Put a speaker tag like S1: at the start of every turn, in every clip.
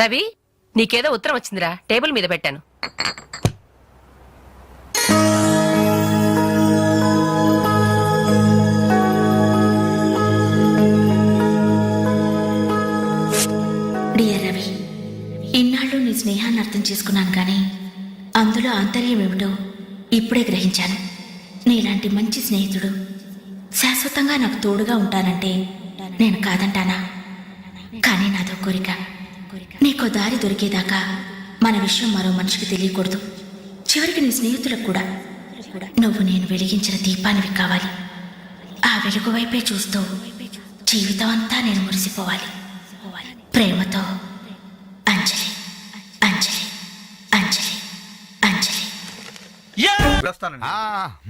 S1: రవి, నీకేదో ఉత్తరం వచ్చిందిరా, టేబుల్ మీద పెట్టాను.
S2: డియర్ రవి, ఇన్నాళ్ళు నీ స్నేహాన్ని అర్థం చేసుకున్నాను కానీ అందులో ఆంతర్యం ఏమిటో ఇప్పుడే గ్రహించాను. నీలాంటి మంచి స్నేహితుడు శాశ్వతంగా నాకు తోడుగా ఉంటానంటే నేను కాదంటానా? కానీ నాదో కోరిక, నీకో దారి దొరికేదాకా మన విషయం మరో మనిషికి తెలియకూడదు. చివరికి నీ స్నేహితులకు కూడా నువ్వు నేను వెలిగించిన దీపానివి కావాలి. ఆ వెలుగు వైపే చూస్తూ జీవితం అంతా నేను మురిసిపోవాలి. ప్రేమతో అంజలి, అంజలి, అంజలి, అంజలి.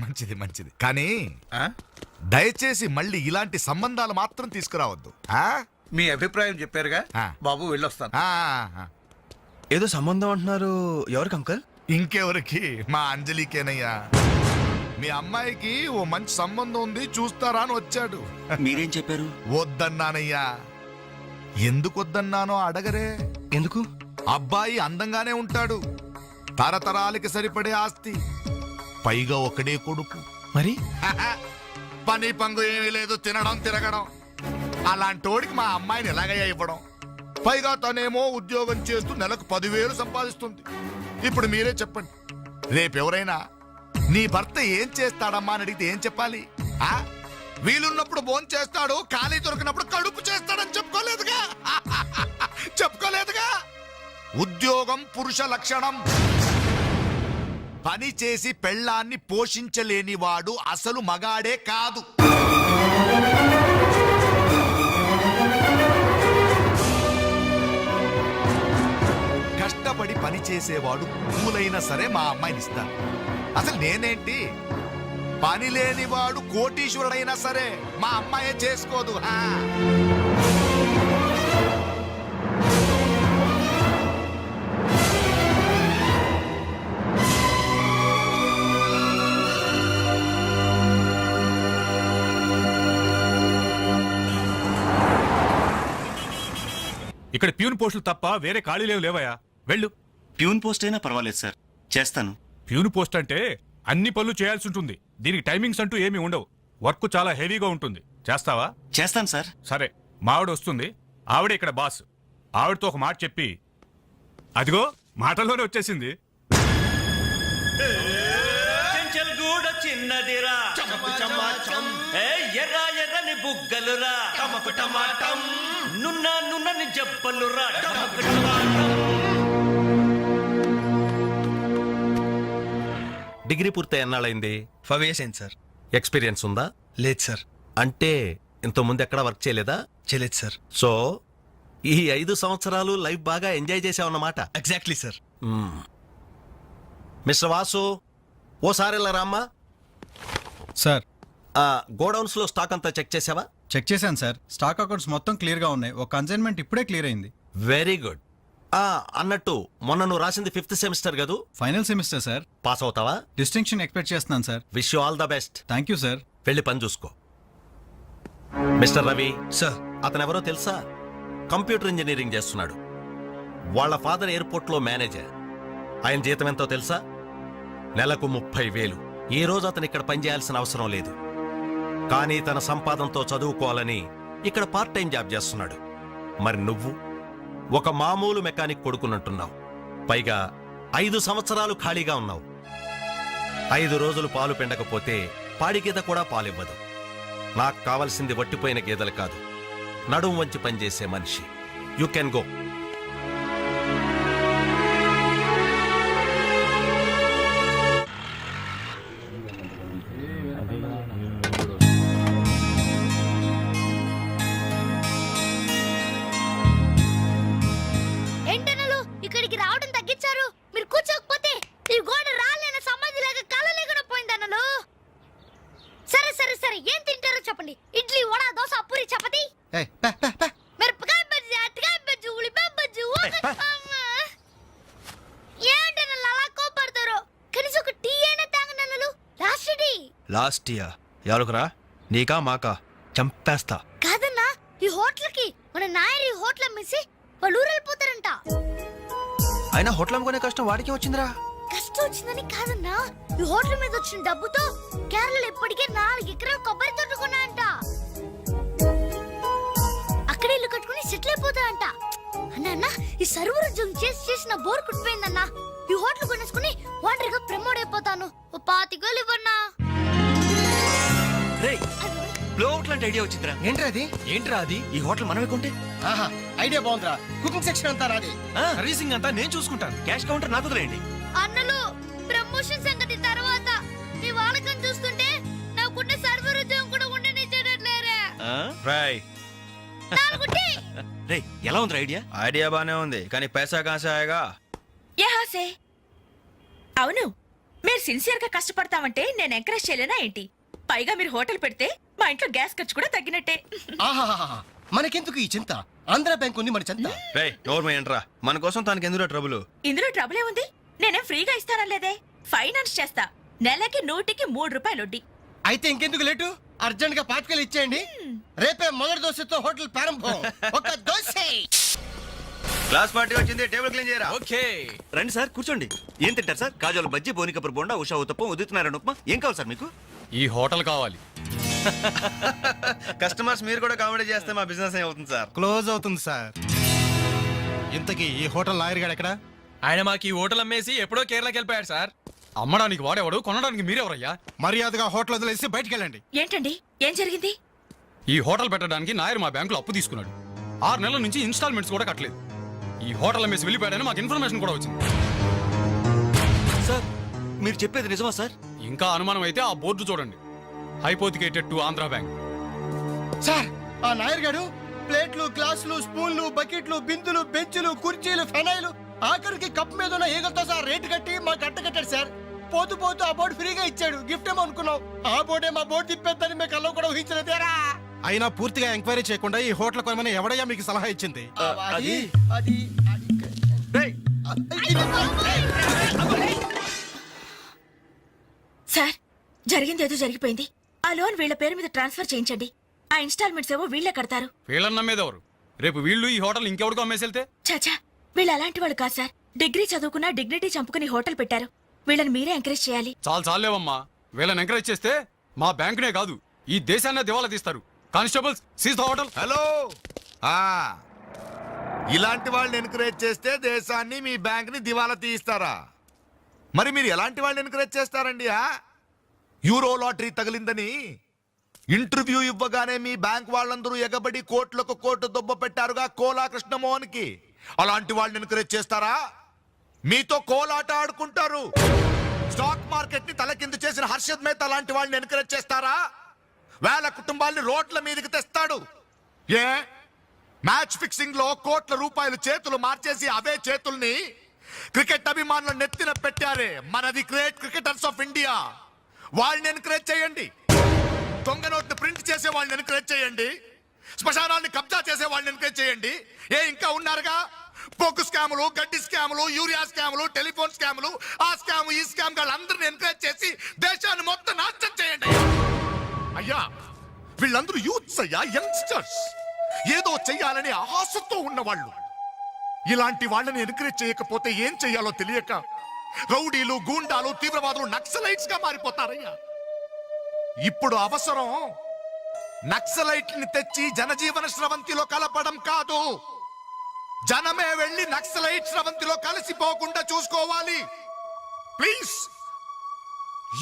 S3: మంచిది మంచిది, కానీ దయచేసి మళ్ళీ ఇలాంటి సంబంధాలు మాత్రం తీసుకురావద్దు.
S4: మీ అభిప్రాయం చెప్పారుగా బాబు, వెళ్ళొస్తాను.
S5: ఏదో సంబంధం అంటున్నారు, ఎవరికి అంకల్?
S3: ఇంకెవరికి? మా అంజలికేనయ్యా. మీ అమ్మాయికి ఓ మంచి సంబంధం ఉంది, చూస్తారా అని వచ్చాడు.
S5: మీరేం చెప్పారు?
S3: వద్దన్నానయ్యా. ఎందుకు వద్దన్నానో అడగరే.
S5: ఎందుకు?
S3: అబ్బాయి అందంగానే ఉంటాడు, తరతరాలకి సరిపడే ఆస్తి, పైగా ఒకడే కొడుకు.
S5: మరి
S3: పని పంగు ఏమీ లేదు, తినడం తిరగడం. అలాంటోడికి మా అమ్మాయిని ఎలాగయ్యా ఇవ్వడం? పైగా తనేమో ఉద్యోగం చేస్తూ నెలకు 10,000 సంపాదిస్తుంది. ఇప్పుడు మీరే చెప్పండి, రేపెవరైనా నీ భర్త ఏం చేస్తాడమ్మా అని అడిగితే ఏం చెప్పాలి? వీలున్నప్పుడు భోజనం చేస్తాడు, ఖాళీ దొరికినప్పుడు కడుపు చేస్తాడని చెప్పుకోలేదుగా? చెప్పుకోలేదుగా? ఉద్యోగం పురుష లక్షణం. పని చేసి పెళ్ళాన్ని పోషించలేని వాడు అసలు మగాడే కాదు. కష్టపడి పని చేసేవాడు పూలైనా సరే మా అమ్మాయిని ఇస్తాను. అసలు నేనేంటి, పని లేనివాడు కోటీశ్వరుడైనా సరే మా అమ్మాయే చేసుకోదు.
S6: ఇక్కడ ప్యూన్ పోస్టులు తప్ప వేరే ఖాళీలేవు లేవయా, వెళ్ళు.
S5: ప్యూన్ పోస్ట్ అయినా పర్వాలేదు సార్, చేస్తాను.
S6: ప్యూన్ పోస్ట్ అంటే అన్ని పనులు చేయాల్సి ఉంటుంది. దీనికి టైమింగ్స్ అంటూ ఏమీ ఉండవు. వర్క్ చాలా హెవీగా ఉంటుంది. చేస్తావా?
S5: చేస్తాను సార్.
S6: సరే, మావిడ వస్తుంది, ఆవిడే ఇక్కడ బాస్. ఆవిడతో ఒక మాట చెప్పి, అదిగో మాటల్లోనే వచ్చేసింది.
S7: చిన్నదిరా ఎర్ర ఎర్రని బుగ్గలురా, నున్న నున్నని జబ్బలురా.
S8: డిగ్రీ పూర్తి ఎన్నాళ్ళైంది?
S5: 5 years అయింది సార్.
S8: ఎక్స్పీరియన్స్ ఉందా?
S5: లేదు సార్.
S8: అంటే ఇంతకుముందు ఎక్కడా వర్క్ చేయలేదా?
S5: చేయలేదు సార్.
S8: సో ఈ 5 సంవత్సరాలు లైఫ్ బాగా ఎంజాయ్ చేసావన్నమాట.
S5: Exactly sir.
S8: మిస్టర్ వాసు, ఓసారి ఇలా రామ్మా.
S9: సార్,
S8: గోడౌన్స్ లో స్టాక్ అంతా చెక్ చేసావా?
S9: చెక్ చేశాను సార్. స్టాక్ అకౌంట్స్ మొత్తం క్లియర్ గా ఉన్నాయి. ఒక కన్సైన్మెంట్ ఇప్పుడే క్లియర్ అయింది.
S8: Very good. అన్నట్టు మొన్న నువ్వు రాసింది 5th సెమిస్టర్ కదూ?
S9: Final semester sir.
S8: పాస్ అవుతావా?
S9: డిస్టింక్షన్ ఎక్స్పెక్ట్ చేస్తున్నాను sir.
S8: Wish you all the best.
S9: Thank you sir.
S8: వెళ్ళి పని చూసుకో. మిస్టర్ రవి
S5: సార్,
S8: అతను ఎవరో తెలుసా? కంప్యూటర్ ఇంజనీరింగ్ చేస్తున్నాడు. వాళ్ళ ఫాదర్ ఎయిర్పోర్ట్ లో మేనేజర్. ఆయన జీతం ఎంతో తెలుసా? నెలకు 30,000. ఈ రోజు అతను ఇక్కడ పనిచేయాల్సిన అవసరం లేదు, కానీ తన సంపాదనతో చదువుకోవాలని ఇక్కడ పార్ట్ టైం జాబ్ చేస్తున్నాడు. మరి నువ్వు ఒక మామూలు మెకానిక్ కొడుకున్నట్టున్నావు. పైగా 5 సంవత్సరాలు ఖాళీగా ఉన్నావు. 5 రోజులు పాలు పిండకపోతే పాడి గీత కూడా పాలివ్వదు. నాకు కావలసింది వట్టిపోయిన గేదెలు కాదు, నడుం వంచి పనిచేసే మనిషి. You can go.
S10: ఇక్కడికి రావడం తగ్గించారు. మీరు కూర్చోకపోతే ఈ గోడ రాలేన సమాధి లాగా కలలేకుండా పోయిందన్నలు. సరే సరే సరే, ఏం తింటారో చెప్పండి. ఇడ్లీ, వడ, దోశ, పూరి, చపాతి, మిరపకాయ బజ్జీ, అరటికాయ బజ్జీ, ఉల్లిపాయ బజ్జీ. ఏంటన్నలు అలా కోపడతారు? కనీసం ఒక టీ అయినా తాగనన్నలు. Last tea.
S5: లాస్ట్ ఇయర్ ఎవరుకురా? నీకా మాకా? చంపేస్తా.
S10: కాదన్నా, ఈ హోటల్కి మన నాయర్ ఈ హోటల్ అమ్మేసి వాళ్ళు ఊరెళ్ళిపోతారంట.
S5: అయినా హోటల్ అమ్ముకునే కష్టం వాడికి వచ్చిందిరా.
S10: కష్టం వచ్చిందని కాదన్నా, ఈ హోటల్ మీద వచ్చిన డబ్బుతో కేరళలో ఇప్పటికే 4 ఎకరాలు కొబ్బరి తోట కొన్నా అంట. అక్కడే ఇల్లు కట్టుకుని సెటిల్ అయిపోతా అంట. అన్న ఈ సర్వర్ ఉద్యోగం చేసిన బోర్ కుట్టిపోయిందన్నా. ఈ హోటల్ కొనేసుకుని వాటర్ గా ప్రమోట్ అయిపోతాను. ఓ 25,000 ఇవ్వన్నా.
S7: బ్లోఅవుట్ లాంటి ఐడియా వచ్చిందిరా.
S5: ఏంట్రా అది?
S7: ఈ హోటల్ మనమే కొంటే
S4: ఐడియా బాగుందిరా. కుకింగ్ సెక్షన్ అంతా రాది,
S5: సర్వీసింగ్ అంతా నేను చూసుకుంటాను.
S7: క్యాష్ కౌంటర్ నాకు వదిలేయండి.
S10: అన్నలు ప్రమోషన్ సంగతి తర్వాత మీ వాళ్ళకం చూస్తుంటే నాకున్న సర్వర్ ఉద్యోగం కూడా ఉండనిచ్చేటట్లేరే.
S5: రాయ్,
S7: రే ఎలా ఉంది ఐడియా?
S5: ఐడియా బానే ఉంది, కానీ పైసా కాసే ఆయేగా.
S2: యహాసే అవును, మీరు సిన్సియర్ గా కష్టపడతామంటే నేను ఎంకరేజ్ చేయలేనా ఏంటి? పైగా మీరు హోటల్ పెడితే మా ఇంట్లో గ్యాస్ ఖర్చు కూడా తగ్గినట్టే.
S4: మనకెందుకు ఈ చింత? ఆంధ్ర బ్యాంక్ ఉంది మన చింత.
S5: రేయ్, నోర్మ ఏంట్రా, మన కోసం తనకి ఎందులో ట్రబుల్?
S2: ఇందులో ట్రబుల్ ఏముంది? నేనేం ఫ్రీగా ఇస్తానలేదే, ఫైనాన్స్ చేస్తా. నెలకి 100కి 3 రూపాయలు వడ్డీ.
S4: అయితే ఇంకెందుకు లేటు? అర్జెంట్ గా 5,000 ఇచ్చేయండి. రేపే మొదటి దోశతో హోటల్ ప్రారంభం. ఒక దోశ.
S5: క్లాస్ పార్టీ వచ్చింది, టేబుల్ క్లీన్ చేయరా.
S7: ఓకే రండి సార్, కూర్చోండి. ఏం తింటారు సార్? కాజోల బజ్జీ, బోనికపూర్ బోండా, ఉషా ఉత్తప్పం, ఉదితనారాయణ ఉప్మా. ఏం కావాలి సార్ మీకు?
S6: ఈ హోటల్ కావాలి.
S5: కస్టమర్స్ మీరు కూడా కామెడీ చేస్తే మా బిజినెస్ అవుతుంది సార్.
S9: క్లోజ్ అవుతుంది సార్. ఇంతకీ ఈ హోటల్ లాయర్ గారు ఎక్కడ?
S5: ఆయన మాకు ఈ హోటల్ అమ్మేసి ఎప్పుడో కేరళకి వెళ్ళిపోయాడు సార్.
S6: అమ్మడానికి వాడేవాడు, కొనడానికి మీరెవరయ్యా?
S9: మర్యాదగా హోటల్ వదిలేసి బయటికి వెళ్ళండి.
S2: ఏంటండి, ఏం జరిగింది?
S6: ఈ హోటల్ పెట్టడానికి నాయర్ మా బ్యాంకులో అప్పు తీసుకున్నాడు. 6 నెలల నుంచి ఇన్స్టాల్మెంట్స్ కూడా కట్టలేదు. ఈ హోటల్ అమ్మేసి వెళ్ళిపోయాడని మాకు ఇన్ఫర్మేషన్ కూడా వచ్చింది.
S7: సార్ మీరు చెప్పేది నిజమా సార్?
S6: ఇంకా అనుమానం అయితే ఆ బోర్డు చూడండి, hypothecated to Andhra bank.
S4: Sir, ఆ నాయర్ గారు ప్లేట్లు, గ్లాసులు, స్పూన్లు, బకెట్లు, బిందులు, బెంచులు, కుర్చీలు, ఫెనాయిలు, ఆఖరికి కప్ మీద ఉన్న ఈగలతో సార్ రేటు కట్టి మాకు అట్ట కట్టాడు సార్. పోతూ పోతూ ఆ బోర్డు ఫ్రీగా ఇచ్చాడు. గిఫ్ట్ ఏమో అనుకున్నాం. ఆ బోర్డే మా బోర్డు తిప్పేద్దని మీకు అలా కూడా ఊహించలేదేరా.
S9: అయినా పూర్తిగా ఎంక్వైరీ చేయకుండా ఈ హోటల్ కొనమని ఎవడయ్యా మీకు సలహా ఇచ్చింది?
S4: అది అది
S2: సార్, జరిగిందేదో జరిగిపోయింది. ఆ లోన్ వీళ్ళ పేరు మీద ట్రాన్స్ఫర్ చేయించండి. ఆ ఇన్స్టాల్మెంట్స్ ఏవో వీళ్ళే కడతారు.
S6: వీళ్ళని నమ్మేదెవరు? రేపు వీళ్ళు ఈ హోటల్ ఇంకెవరికో అమ్మేసి వెళ్తే?
S2: చాచా, వీళ్ళు అలాంటి వాళ్ళు కాదు సార్. డిగ్రీ చదువుకున్నా డిగ్నిటీ చంపుకుని హోటల్ పెట్టారు. వీళ్ళని మీరే ఎంకరేజ్ చేయాలి.
S6: చాలేవమ్మా, వీళ్ళని ఎంకరేజ్ చేస్తే మా బ్యాంకునే కాదు ఈ దేశాన్నే దివాలా తీస్తారు. Constables, seize the hotel.
S3: Hello, ఇలాంటి వాళ్ళని ఎంకరేజ్ చేస్తే దేశాన్ని, మీ బ్యాంక్ ని దివాలా తీయిస్తారా? మరి మీరు ఎలాంటి వాళ్ళని ఎంకరేజ్ చేస్తారండి? యూరో లాటరీ తగిలిందని ఇంటర్వ్యూ ఇవ్వగానే మీ బ్యాంక్ వాళ్ళందరూ ఎగబడి కోట్లకు కోట్లు దొబ్బ పెట్టారుగా కోలా కృష్ణమోహన్ కి. అలాంటి వాళ్ళని ఎంకరేజ్ చేస్తారా? మీతో కోలాట ఆడుకుంటారు. స్టాక్ మార్కెట్ ని తలకిందు చేసిన హర్షద్ మేహతా లాంటి వాళ్ళని ఎంకరేజ్ చేస్తారా? వేల కుటుంబాల్ని రోడ్ల మీదకి తెస్తాడు. ఏ మ్యాచ్ ఫిక్సింగ్ లో కోట్ల రూపాయలు చేతులు మార్చేసి అవే చేతుల్ని క్రికెట్ అభిమానులు నెత్తిన పెట్టారే మనది గ్రేట్ క్రికెటర్స్ ఆఫ్ ఇండియా. వాళ్ళని ఎంకరేజ్ చేయండి. దొంగ నోట్ని ప్రింట్ చేసే వాళ్ళని ఎంకరేజ్ చేయండి. శ్మశానాన్ని కబ్జా చేసే వాళ్ళని ఎంకరేజ్ చేయండి. ఇంకా ఉన్నారుగా పొగ్గు స్కాములు, గడ్డి స్కాములు, యూరియా స్కాములు, టెలిఫోన్ స్కాములు, ఆ స్కామ్ ఈ స్కామ్ వాళ్ళందరినీ ఎంకరేజ్ చేసి దేశాన్ని మొత్తం నాశనం చేయండి. అయ్యా, వీళ్ళందరూ యూత్స్ అయ్యా, యంగ్స్టర్స్, ఏదో చెయ్యాలని ఆశతో ఉన్నవాళ్ళు. ఇలాంటి వాళ్ళని ఎంకరేజ్ చేయకపోతే ఏం చెయ్యాలో తెలియక రౌడీలు, గూండాలు, తీవ్రవాదులు, నక్సలైట్స్ గా మారిపోతారయ్యా. ఇప్పుడు అవసరం నక్సలైట్ ని తెచ్చి జనజీవన స్రవంతిలో కలపడం కాదు, జనమే వెళ్ళి నక్సలైట్ స్రవంతిలో కలిసిపోకుండా చూసుకోవాలి. ప్లీజ్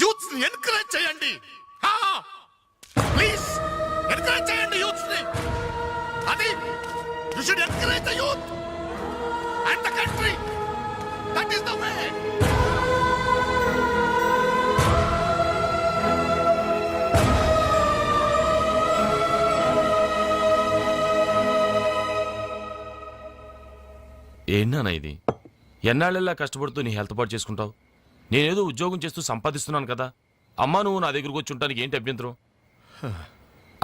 S3: యూత్స్ ని ఎంకరేజ్ చేయండి. ప్లీజ్ ఎంకరేజ్ చేయండి యూత్స్ ని. అది you should encourage the youth and the country. That is the way.
S11: ఏంటన్నా ఇది? ఎన్నాళ్ళెల్లా కష్టపడుతూ నీ హెల్త్ పాటు చేసుకుంటావు? నేనేదో ఉద్యోగం చేస్తూ సంపాదిస్తున్నాను కదా. అమ్మా నువ్వు నా దగ్గరకు వచ్చి ఉండటానికి ఏంటి అభ్యంతరం?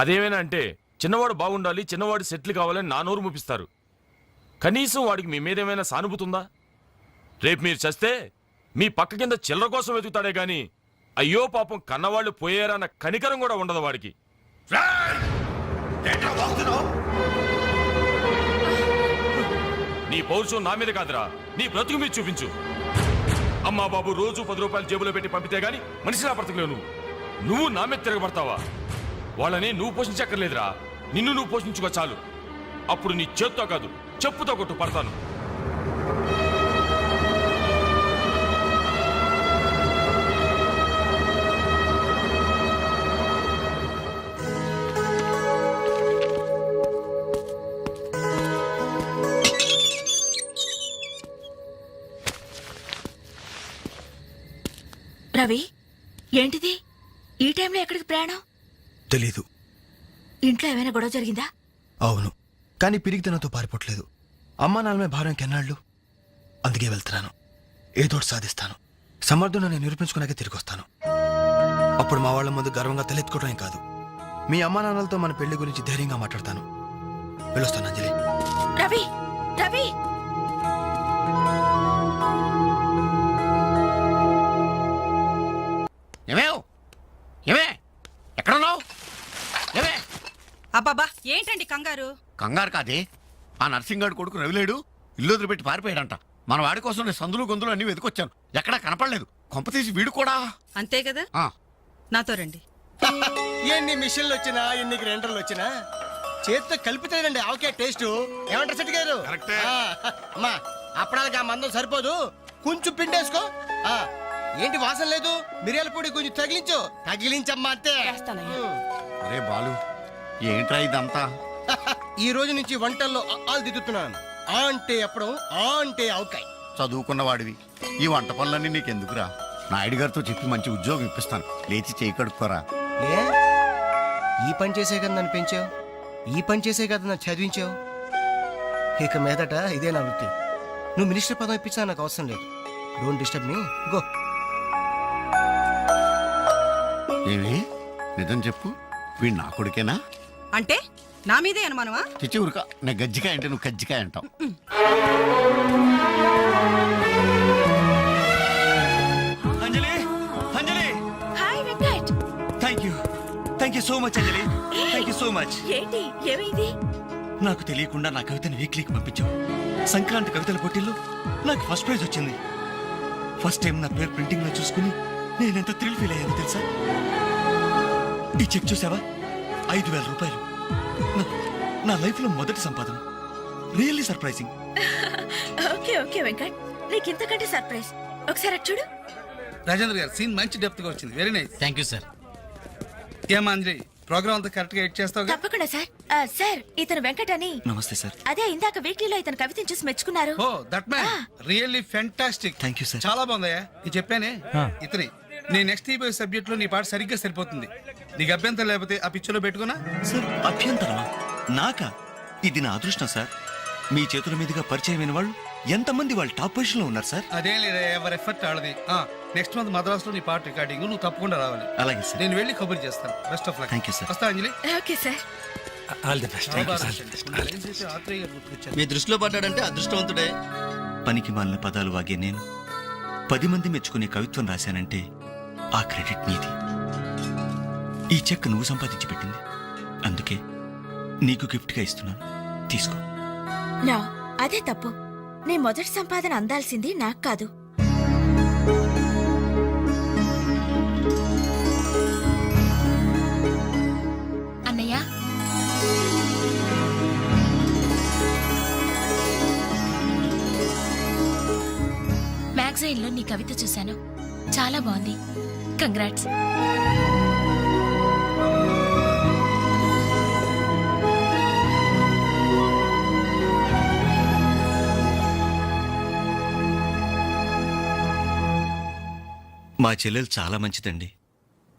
S11: అదేమైనా అంటే చిన్నవాడు బాగుండాలి, చిన్నవాడు సెటిల్ కావాలని నా నోరు ముపిస్తారు. కనీసం వాడికి మీ మీద ఏమైనా సానుభూతి ఉందా? రేపు మీరు చస్తే మీ పక్క కింద చిల్లర కోసం వెతుకుతాడే గాని అయ్యో పాపం కన్నవాళ్ళు పోయారన్న కనికరం కూడా ఉండదు వాడికి. నీ పౌరుషం నా మీద కాదురా, నీ బ్రతుకు మీద చూపించు. అమ్మా బాబు రోజు 10 రూపాయలు జేబులో పెట్టి పంపితే గాని మనిషిలా బ్రతకలేవు. నువ్వు నా మీద తిరగబడతావా? వాళ్ళని నువ్వు పోషించక్కర్లేదురా, నిన్ను నువ్వు పోషించుకో చాలు. అప్పుడు నీ చేత్తో కాదు చెప్పుతో కొట్టు పడతాను.
S2: రవి, ఏంటిది ఈ టైంలో ఎక్కడికి ప్రయాణం?
S4: తెలీదు.
S2: ఇంట్లో ఏమైనా గొడవ జరిగిందా?
S4: అవును, కానీ పిరిగితనంతో పారిపోవట్లేదు. అమ్మా నాన్నమే భారం కెన్నాళ్ళు. అందుకే వెళ్తున్నాను. ఏదోటి సాధిస్తాను. సమర్థుని నిరూపించుకున్నాకే తిరిగి వస్తాను. అప్పుడు మా వాళ్ళ ముందు గర్వంగా తలెత్తుకోవడం కాదు, మీ అమ్మా నాన్నలతో మన పెళ్లి గురించి ధైర్యంగా మాట్లాడతాను. వెళ్ళొస్తాను అంజలి.
S2: రవి, రవి!
S3: ఎక్కడున్నావు?
S1: అబ్బాబా ఏంటండి కంగారు?
S3: కంగారు కాదే, ఆ నర్సింగాడు కొడుకు రవిలేడు ఇల్లు వదిలిపెట్టి పారిపోయాడంట. మన వాడి కోసం నేను సందులు గొంతులు అన్ని వెతికొచ్చాను, ఎక్కడా కనపడలేదు. కొంపతీసి వీడు కూడా.
S1: అంతే కదా,
S3: ఆ,
S1: నాతో రండి.
S4: ఎన్ని మిషన్లు వచ్చినా ఎన్ని గ్రైండర్లు వచ్చినా చేతితో కలిపితేనండి ఆవకే టేస్ట్. ఏమంటారు సెట్ గారు?
S3: కరెక్టే.
S4: అమ్మా, అప్పడానికి ఆ మందం సరిపోదు, కొంచెం పిండేసుకో. ఏంటి వాసన లేదు? మిరియాల పొడి కొంచెం తగిలించమ్మా అంతే.
S3: అరే బాలు, ఏంట్రా ఇదంతా?
S4: ఈ రోజు నుంచి వంటల్లో ఆలు దిద్దుతున్నాను. ఆ అంటే అప్పుడు, ఆ అంటే ఆవకాయ.
S3: చదువుకున్న వాడివి, ఈ వంట పనులన్నీ నీకెందుకురా? నాయుడు గారితో చెప్పి మంచి ఉద్యోగం ఇప్పిస్తాను, లేచి చేయి కడుక్కోరా.
S4: ఏ? ఈ పని చేసే కదా నన్ను పెంచావు, ఈ పని చేసే కదా నన్ను చదివించావు. ఇక మీదట ఇదే నా వృత్తి. నువ్వు మినిస్టర్ పదం ఇప్పించా నాకు అవసరం లేదు. Don't disturb me, go.
S3: ఏమి నిజం చెప్పు, వీడు నా కొడుకేనా?
S1: అంటే నా మీదే అనుమానమా?
S3: తెచ్చి ఊరుక, నేను గజ్జికాయ అంటే నువ్వు కజ్జికాయ అంటావు.
S7: Anjali, Anjali!
S2: Hi Venkat.
S7: Thank you so much Anjali. Thank you so much.
S2: ఏంటి, ఏమైంది?
S7: నాకు తెలియకుండా నా కవితను వీక్లీకి పంపించావు. సంక్రాంతి కవితల పోటీల్లో నాకు ఫస్ట్ ప్రైజ్ వచ్చింది. ఫస్ట్ టైం నా పేరు ప్రింటింగ్ లో చూసుకుని నేనెంత థ్రిల్ ఫీల్ అయ్యాను తెలుసా? ఈ చెక్ చూసావా? 5,000 రూపాయలు. నా లైఫ్ లో మొదటి సంపాదన. Really surprising.
S2: Okay okay Venkat, నీకు ఇంతకంటే సర్ప్రైజ్. ఒకసారి అటు చూడు.
S12: రాజేంద్ర గారు, సీన్ మంచి డెప్త్ గా వచ్చింది. Very nice.
S9: Thank you sir.
S12: ఏమా అంజలి, ప్రోగ్రామ్ అంతా కరెక్ట్ గా ఎడ్ చేస్తావు?
S2: తప్పకుండా సార్. సార్, ఇతను వెంకట్ అని.
S7: నమస్తే సార్.
S2: అదే ఇందాక వీక్లీలో ఇతను కవితను చూసి మెచ్చుకున్నారు.
S12: Oh that man, really fantastic.
S7: Thank you sir.
S12: చాలా బాగుందయ్యా. నేను చెప్పానే ఇతని నీ నెక్స్ట్ ఈబోయ్ సబ్జెక్ట్ లో నీ పాట సరిగ్గా సరిపోతుంది. నీకు అభ్యంతరం లేకపోతే ఆ పిక్చర్ లో పెట్టుకున్నా.
S7: సార్, అభ్యంతరమా? నాకా? ఇది నా అదృష్టం సార్. మీ చేతుల మీదుగా పరిచయమైన వాళ్ళు ఎంతమంది వాళ్ళు టాప్ పొజిషన్ లో ఉన్నారు సార్.
S12: అదేం లేదా, ఎవరి ఎఫర్ట్ ఆడది. నెక్స్ట్ మంత్ మద్రాస్ లో నీ పాట రికార్డింగ్, నువ్వు తప్పకుండా రావాలి.
S7: అలాగే సార్.
S12: నేను వెళ్ళి కబుర్ చేస్తాను. Best of luck.
S7: Thank you sir.
S12: వస్తా Anjali.
S2: Okay sir.
S9: All the best.
S4: మీ దృష్టిలో పడ్డాడంటే అదృష్టవంతుడే.
S7: పనికి మాలిన పదాలు వాగే నేను 10 మంది మెచ్చుకునే కవిత్వం రాశానంటే ఆ క్రెడిట్ నీది. ఈ చెక్ నువ్వు సంపాదించి పెట్టింది, అందుకే నీకు గిఫ్ట్ గా ఇస్తున్నాను. తీసుకో.
S2: నా అదే తప్పు. నీ మొదటి సంపాదన అందాల్సింది నాకు కాదు.
S10: అన్నయ్య, మ్యాగజైన్లో నీ కవిత చూశాను, చాలా బాగుంది. కంగ్రాట్స్.
S7: మా చెల్లెలు చాలా మంచిదండి.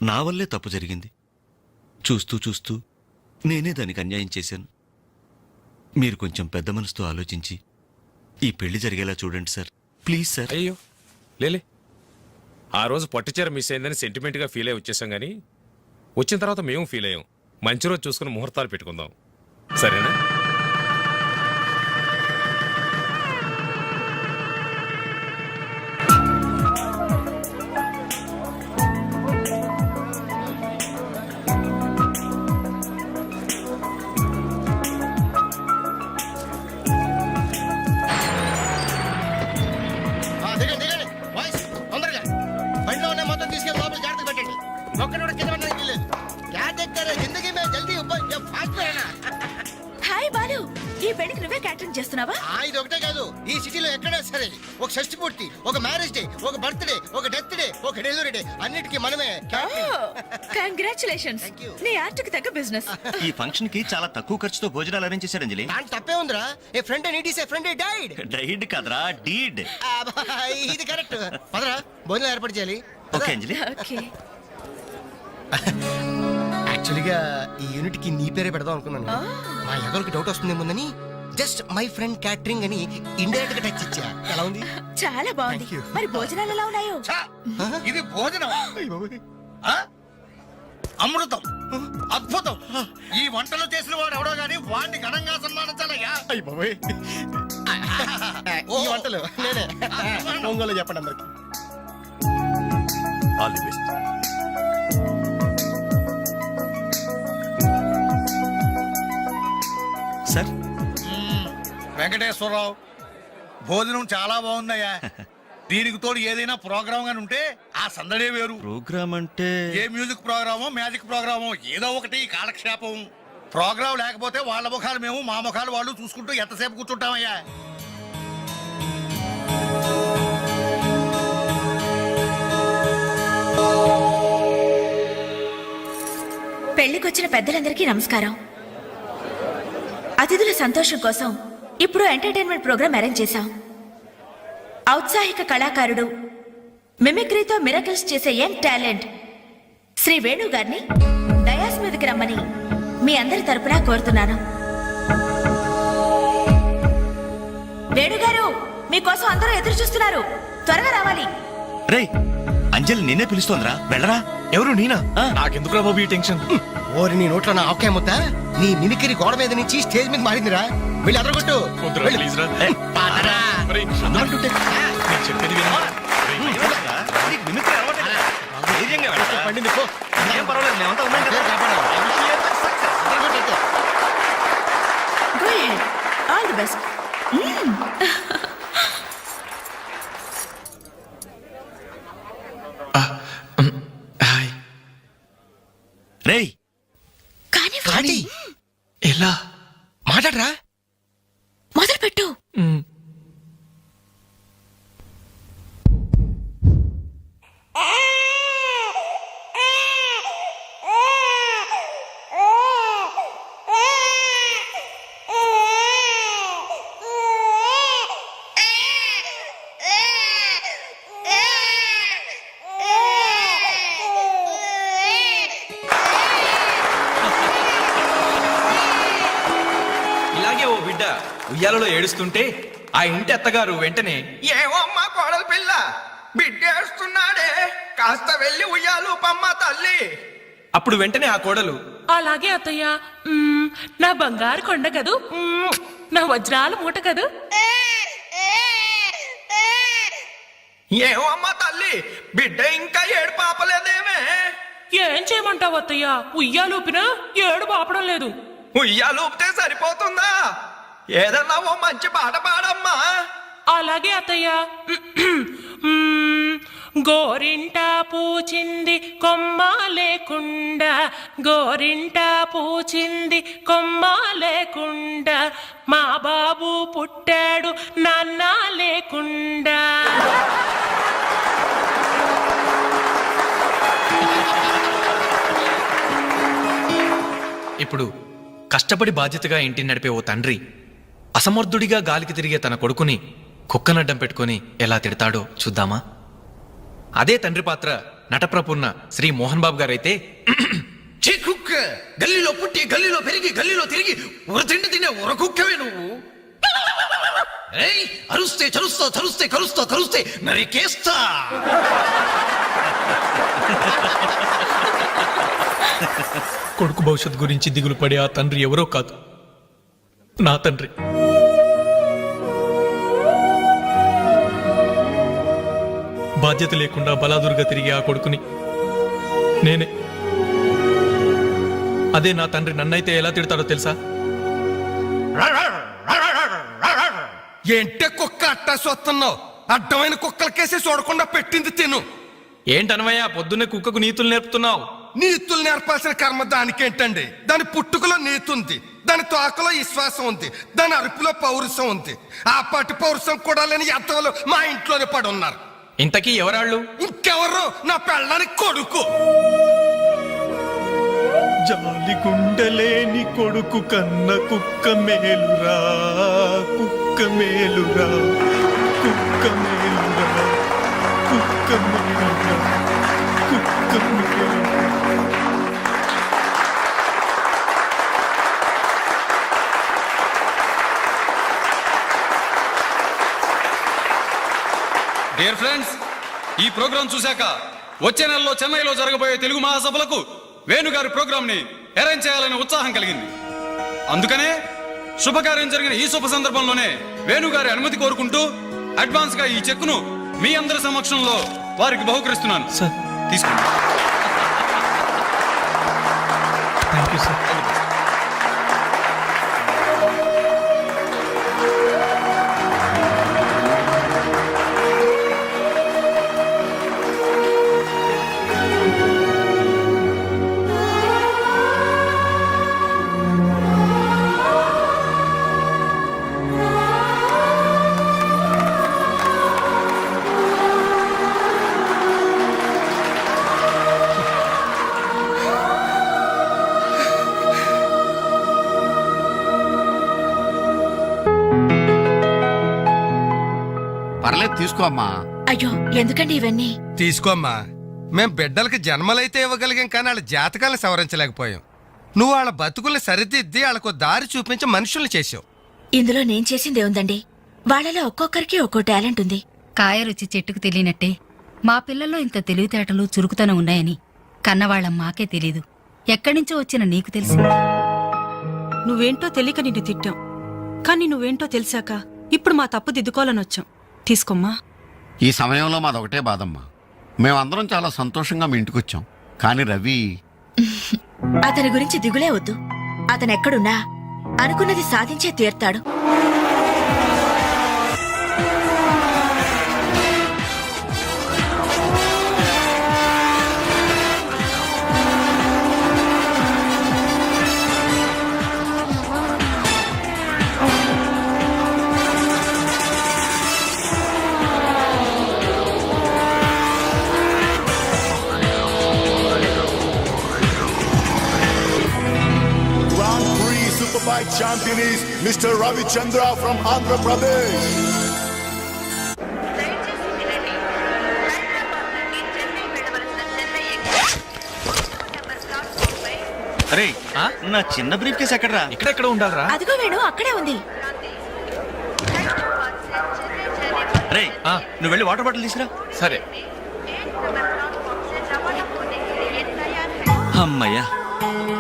S7: నా వల్లే తప్పు జరిగింది. చూస్తూ చూస్తూ నేనే దానికి అన్యాయం చేశాను. మీరు కొంచెం పెద్ద మనసుతో ఆలోచించి ఈ పెళ్లి జరిగేలా చూడండి సార్, ప్లీజ్ సార్.
S11: అయ్యో లేలే, ఆ రోజు పట్టుచీర మిస్ అయిందని సెంటిమెంట్గా ఫీల్ అయ్యి వచ్చేసాం, కానీ వచ్చిన తర్వాత మేము ఫీల్ అయ్యాం. మంచి రోజు చూసుకుని ముహూర్తాలు పెట్టుకుందాం, సరేనా?
S4: దిగండి దిగండి బాయ్స్ తొందరగా బండిలో ఉన్న మొత్తం తీసుకెళ్ళి లోపల జాగ్రత్త పెట్టండి ఒక్కడు కూడా కింద పడడానికి లేదు క్యా దేఖతే జిందగీ మే జల్దీ ఫాస్ట్ रहना
S2: హాయ్ బాలు, ఈ పెళ్లికి నువ్వే క్యాటరింగ్ చేస్తున్నావా?
S4: ఇది ఒకటే కాదు ఈ సిటీలో ఎక్కడా సరే ఒక షష్టి పూర్తి ఒక మ్యారేజ్ డే ఒక బర్త్డే ఒక డెత్ డే ఒక డెలివరీ డే అన్నిటికీ మనమే
S2: కంగ్రాచులేషన్స్,
S4: Thank you.
S2: నీ ఆర్ట్కి తగ్గ బిజినెస్.
S7: ఈ ఫంక్షన్ కి చాలా తక్కువ ఖర్చుతో భోజనాలు అరేంజ్ చేశాడు అంజలి.
S4: దాని తప్పే ఉందిరా a friend need is a friend died
S7: died కదరా డీడ్.
S4: ఇది కరెక్ట్ పదరా భోజనం ఏర్పాటు చేయాలి
S7: ఓకే అంజలి.
S2: ఓకే,
S4: యాక్చువల్గా ఈ యూనిట్ కి నీ పేరే పెడదాం అనుకున్నాను మా ఎవరికి డౌట్ వస్తుందేమోనని జస్ట్ మై ఫ్రెండ్ క్యాటరింగ్ అని ఇండైరెక్ట్ గా టచ్ ఇచ్చా ఎలా ఉంది
S2: చాలా బాగుంది.
S4: Thank you.
S2: మరి భోజనాలు ఎలా ఉన్నాయో?
S12: ఛా! ఇది భోజనం ఆ? అమృతం అద్భుతం ఈ వంటలు చేసిన వాడు ఎవడో గాని వాడిని ఘనంగా సన్మానించాలయ్యా.
S4: ఈ వంటలు నేనే ఒంగోలు చెప్పండి అందరికి
S8: all the best.
S7: Sir
S12: Venkateswara Rao భోజనం చాలా బాగుందయ్యా. దీనికి తోడు ఏదైనా ప్రోగ్రామ్ గాని ఉంటే ఆ సందడే వేరు.
S7: ప్రోగ్రామ్ అంటే
S12: ఏ మ్యూజిక్ ప్రోగ్రామో మ్యాజిక్ ప్రోగ్రామో ఏదో ఒకటి కాలక్షేపం. ప్రోగ్రామ్ లేకపోతే వాళ్ళ ముఖాలు మేము మా ముఖాలు వాళ్ళు చూసుకుంటూ ఎంతసేపు కూర్చుంటామయ్యా.
S2: పెళ్లికొచ్చిన పెద్దలందరికీ నమస్కారం. అతిథుల సంతోషం కోసం ఇప్పుడు ఎంటర్టైన్మెంట్ ప్రోగ్రాం అరేంజ్ చేశాం. ఔత్సాహిక కళాకారుడు, మిమిక్రీతో మిరకల్స్ చేసే యంగ్ టాలెంట్ శ్రీ వేణు గారిని డయాస్ మీదకి రమ్మని మీ అందరి తరపున కోరుతున్నాను. వేణు గారు, మీకోసం అందరూ ఎదురు చూస్తున్నారు, త్వరగా రావాలి.
S7: రేయ్ అంజలి నిన్నే పిలుస్తోందిరా, వెళ్ళరా.
S5: ఎవరు నేనా? నాకెందుకు బాబు ఈ టెన్షన్?
S4: ఓరి నీ నోట్లో నా ఆవకాయ ముద్ద నీ మిమిక్రీ గోడ మీద నుంచి స్టేజ్ మీద మారిందిరా వెళ్ళి అదరగొట్టు
S5: ప్లీజ్ రా. ఒరేయ్,
S4: అంటుంటే
S5: నేను చెప్పేది విను.
S7: నీకు మిమిక్రీ అలవాటే కదా. ధైర్యంగా వెళ్ళరా.
S4: పండింది పో
S7: ఏం పర్వాలేదు, మేమంతా ఉన్నాం కదా.
S4: పేరు కాపాడాలి. అదరగొట్టు అయితే.
S2: Go ahead. All the best.
S5: Hi.
S7: రేయ్
S2: కానీ
S4: కాటి
S5: ఎలా?
S4: మాట్లాడరా
S2: మొదలు పెట్టు.
S5: ఇలాగే ఓ బిడ్డ ఉయ్యాలలో ఏడుస్తుంటే ఆ ఇంటి అత్తగారు వెంటనే ఏమో అమ్మా కోడలు పిల్ల బిడ్డ ఏడుస్తున్నాడే కాస్త వెళ్ళి ఉయ్యాలు పమ్మ తల్లి. అప్పుడు వెంటనే ఆ కోడలు
S13: అలాగే అత్తయ్య, నా బంగారు కొండ కదూ, నా వజ్రాల మూట కదూ.
S5: ఏమో అమ్మా తల్లి బిడ్డ ఇంకా ఏడు పాపలేదేమే.
S13: ఏం చేయమంటావు అత్తయ్య, ఉయ్యాలూపినా ఏడు పాపడం లేదు.
S5: ఉయ్యాలు ఊపితే సరిపోతుందా? ఏదన్నా ఓ మంచి పాట పాడమ్మా.
S13: అలాగే అత్తయ్య. గోరింట పూచింది కొమ్మ లేకుండా, గోరింట పూచింది కొమ్మ లేకుండా, మా బాబు పుట్టాడు నాన్న లేకుండా.
S5: ఇప్పుడు కష్టపడి బాధ్యతగా ఇంటిని నడిపే ఓ తండ్రి అసమర్థుడిగా గాలికి తిరిగే తన కొడుకుని కుక్కనడ్డం పెట్టుకుని ఎలా తిడతాడో చూద్దామా? అదే తండ్రి పాత్ర నటప్రపున్న శ్రీ మోహన్ బాబు గారైతే, కుక్క గల్లీలో పుట్టి గల్లీలో పెరిగి గల్లీలో తిరిగి ఉరతిండి తినే ఉరకుక్కవే నువ్వు. అరుస్తే చరుస్తా చరుస్తే కరుస్తా కరుస్తే నరికేస్తా. కొడుకు భవిష్యత్ గురించి దిగులు పడే ఆ తండ్రి ఎవరో కాదు, నా తండ్రి. బాధ్యత లేకుండా బలాదురుగా తిరిగే ఆ కొడుకుని నేనే. అదే నా తండ్రి నన్నైతే ఎలా తిడతాడో తెలుసా?
S12: ఏంటే కుక్క అట్టా చూస్తున్నావు? అడ్డమైన కుక్కలకేసి చూడకుండా పెట్టింది తిను.
S5: ఏంటనవయ్యా పొద్దున్నే కుక్కకు నీతులు నేర్పుతున్నావు?
S12: నీతులు నేర్పాల్సిన కర్మ దానికేంటండి? దాని పుట్టుకలో నీతి ఉంది, దాని తోకలో విశ్వాసం ఉంది, దాని అరుపులో పౌరుషం ఉంది. ఆ పాటి పౌరుషం కూడా లేని ఎంతలో మా ఇంట్లోనే పడి ఉన్నారు.
S5: ఇంతకీ ఎవరాళ్ళు?
S12: ఇంకెవరు? నా పెళ్ళానికి కొడుకు.
S7: జాలి గుండెలేని కొడుకు కన్న కుక్క మేలురా, కుక్క మేలురా, కుక్క మేలురా, కుక్క మేలురా, కుక్క మేలురా.
S6: డియర్ ఫ్రెండ్స్, ఈ ప్రోగ్రాం చూశాక వచ్చే నెలలో చెన్నైలో జరగబోయే తెలుగు మహాసభలకు వేణుగారి ప్రోగ్రామ్ ని అరేంజ్ చేయాలనే ఉత్సాహం కలిగింది. అందుకనే శుభకార్యం జరిగిన ఈ శుభ సందర్భంలోనే వేణుగారి అనుమతి కోరుకుంటూ అడ్వాన్స్ గా ఈ చెక్కును మీ అందరి సమక్షంలో వారికి బహుకరిస్తున్నాను.
S5: సార్
S6: తీసుకోండి.
S5: Thank you sir.
S12: పర్లేదు తీసుకో అమ్మా.
S2: అయ్యో ఎందుకండి ఇవన్నీ?
S12: తీసుకోమ్మా. మేం బిడ్డలకి జన్మలైతే ఇవ్వగలిగాం, కానీ వాళ్ళ జాతకాలను సవరించలేకపోయాం. నువ్వు వాళ్ళ బతుకుల్ని సరిదిద్ది వాళ్ళకు దారి చూపించి మనుషుల్ని చేసావు.
S2: ఇందులో నేను చేసింది ఏముందండి? వాళ్ళలో ఒక్కొక్కరికి ఒక్కో టాలెంట్ ఉంది.
S1: కాయ రుచి చెట్టుకు తెలియనట్టే మా పిల్లల్లో ఇంత తెలివితేటలు చురుకుతనం ఉన్నాయని కన్నవాళ్ళం మాకే తెలీదు. ఎక్కడి నుంచో వచ్చిన నీకు తెలిసి నువ్వేంటో తెలియక నిన్ను తిట్టాం, కానీ నువ్వేంటో తెలిసాక ఇప్పుడు మా తప్పు దిద్దుకోవాలని వచ్చాం. తీసుకోమ్మా.
S12: ఈ సమయంలో మాదొకటే బాధమ్మా. మేమందరం చాలా సంతోషంగా మీ ఇంటికి వచ్చాం, కానీ రవి
S2: అతని గురించి దిగులే వద్దు. అతను ఎక్కడున్నా అనుకున్నది సాధించే తీర్తాడు.
S3: Superbike champion is Mr. Ravi Chandra from Andhra Pradesh.
S7: అరే నా చిన్న బ్రీఫ్ కేసు ఎక్కడరా?
S5: ఇక్కడెక్కడ ఉండాలరా?
S2: అదిగో వేణు అక్కడే ఉంది.
S7: రే నువ్వు వెళ్ళి వాటర్ బాటిల్ తీసురా.
S5: సరే.
S7: అమ్మయ్యా,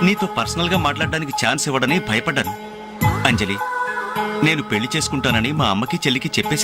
S7: నీతో పర్సనల్ గా మాట్లాడడానికి ఛాన్స్ ఇవ్వడని భయపడ్డాను. అంజలి, నేను పెళ్లి చేసుకుంటానని మా అమ్మకి చెల్లికి చెప్పేసి